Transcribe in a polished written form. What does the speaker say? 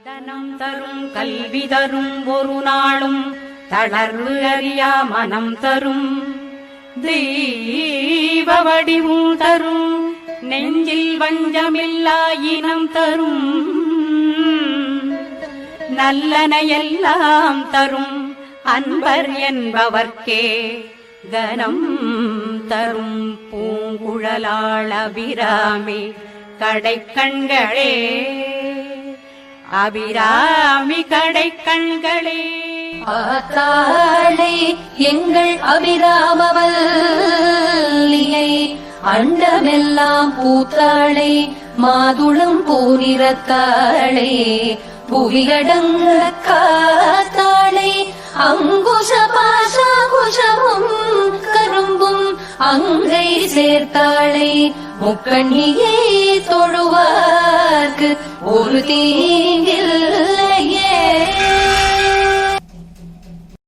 தனம் தரும் கல்வி தரும் ஒரு நாளும் தளர்வு அறியா மனம் தரும் தெய்வ வடிவும் தரும் நெஞ்சில் வஞ்சமில்லா இனம் தரும் நல்லனையெல்லாம் தரும் அன்பர் என்பவர்க்கே கனம் தரும் பூங்குழலாள் அபிராமி கடைக்கண்களே அபிராமி கடைக்கண்களே. ஆத்தாளே எங்கள் அபிராமவல்லியை அண்டமெல்லாம் பூத்தாளே மாதுளம் பூநிறத்தாளே புவியடங்க காத்தாளே அங்குஷ பாசாகுஷமும் கரும்பும் அங்கை சேர்த்தாளே முக்கண்ணியே தொழுவார்க்கு ஒரு தீங்கே